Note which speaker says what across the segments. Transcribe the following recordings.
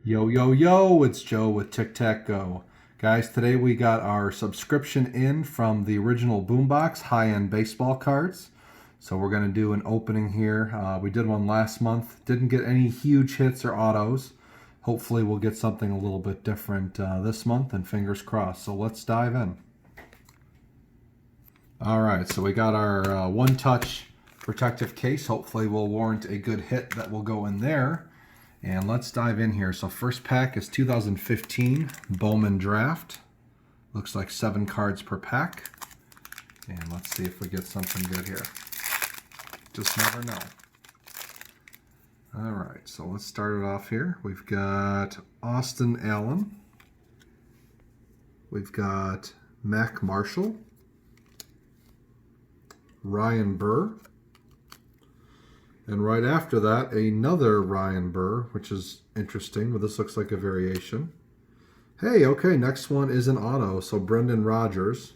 Speaker 1: Yo, yo, yo, it's Joe with Tic Tac Go. Guys, today we got our subscription in from the original Boombox high-end baseball cards. So we're going to do an opening here. We did one last month. Didn't get any huge hits or autos. Hopefully we'll get something a little bit different this month, and fingers crossed. So let's dive in. Alright, so we got our one-touch protective case. Hopefully we'll warrant a good hit that will go in there. And let's dive in here. So first pack is 2015 Bowman Draft. Looks like 7 cards per pack. And let's see if we get something good here. Just never know. Alright, so let's start it off here. We've got Austin Allen. We've got Mac Marshall. Ryan Burr. And right after that, another Ryan Burr, which is interesting, but this looks like a variation. Hey, okay, next one is an auto. So Brendan Rodgers.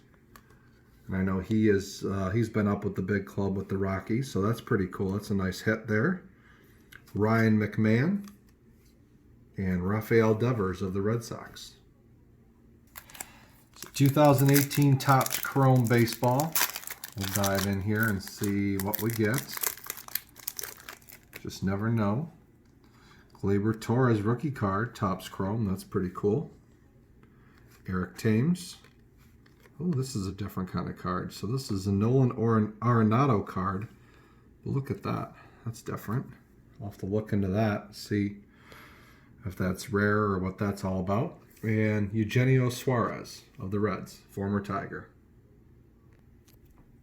Speaker 1: And I know he's been up with the big club with the Rockies, so that's pretty cool. That's a nice hit there. Ryan McMahon and Rafael Devers of the Red Sox. So 2018 Topps Chrome Baseball. We'll dive in here and see what we get. Just never know. Gleyber Torres rookie card, Topps Chrome. That's pretty cool. Eric Thames. Oh, this is a different kind of card. So this is a Nolan Arenado card. Look at that. That's different. I'll have to look into that, see if that's rare or what that's all about. And Eugenio Suarez of the Reds, former Tiger.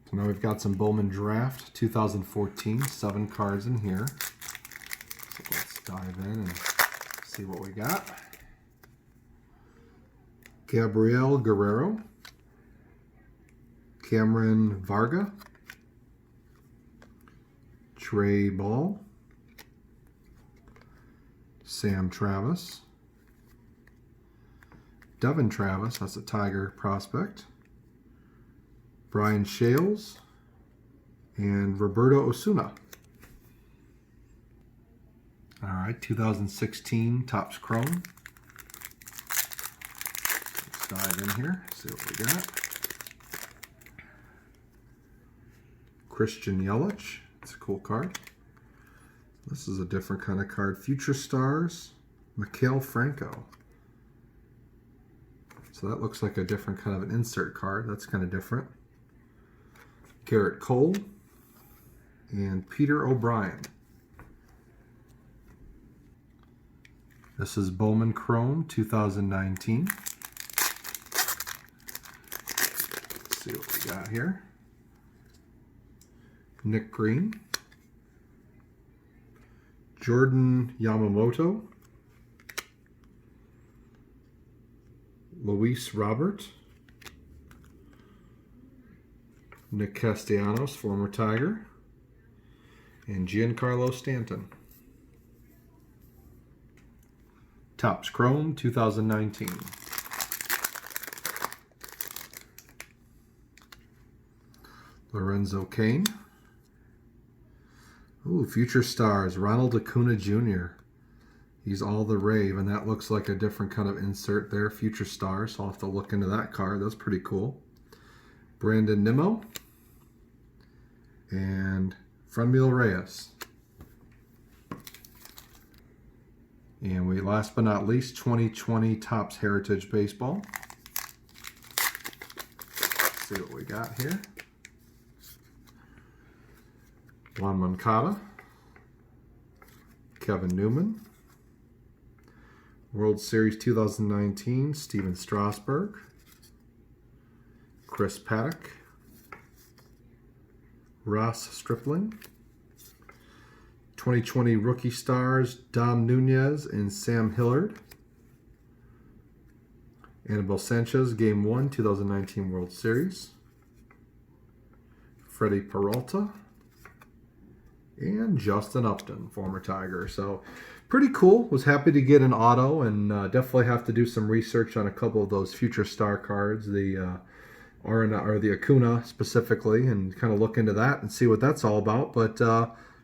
Speaker 1: So now we've got some Bowman Draft 2014, 7 cards in here. So let's dive in and see what we got. Gabriel Guerrero, Cameron Varga, Trey Ball, Sam Travis, Devin Travis, that's a Tiger prospect, Brian Shales, and Roberto Osuna. All right, 2016 Topps Chrome. Let's dive in here, see what we got. Christian Yelich, it's a cool card. This is a different kind of card. Future Stars, Maikel Franco. So that looks like a different kind of an insert card. That's kind of different. Garrett Cole and Peter O'Brien. This is Bowman Chrome 2019. Let's see what we got here. Nick Green, Jordan Yamamoto, Luis Robert, Nick Castellanos, former Tiger, and Giancarlo Stanton. Topps Chrome 2019. Lorenzo Cain. Ooh, Future Stars, Ronald Acuna Jr. He's all the rave, and that looks like a different kind of insert there. Future Stars, so I'll have to look into that card. That's pretty cool. Brandon Nimmo and Franmil Reyes. And we, last but not least, 2020 Topps Heritage Baseball. Let's see what we got here. Juan Moncada, Kevin Newman, World Series 2019, Steven Strasburg, Chris Paddock, Ross Stripling, 2020 Rookie Stars, Dom Nunez and Sam Hillard, Anibal Sanchez, Game 1, 2019 World Series, Freddie Peralta, and Justin Upton, former Tiger. So pretty cool. Was happy to get an auto, and definitely have to do some research on a couple of those Future Star cards, the Acuna specifically, and kind of look into that and see what that's all about. But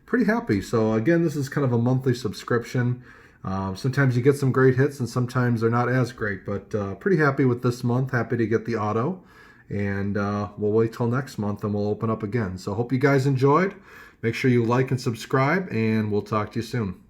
Speaker 1: pretty happy. So again, this is kind of a monthly subscription. Sometimes you get some great hits and sometimes they're not as great, but pretty happy with this month. Happy to get the auto. And we'll wait till next month and we'll open up again. So hope you guys enjoyed. Make sure you like and subscribe, and we'll talk to you soon.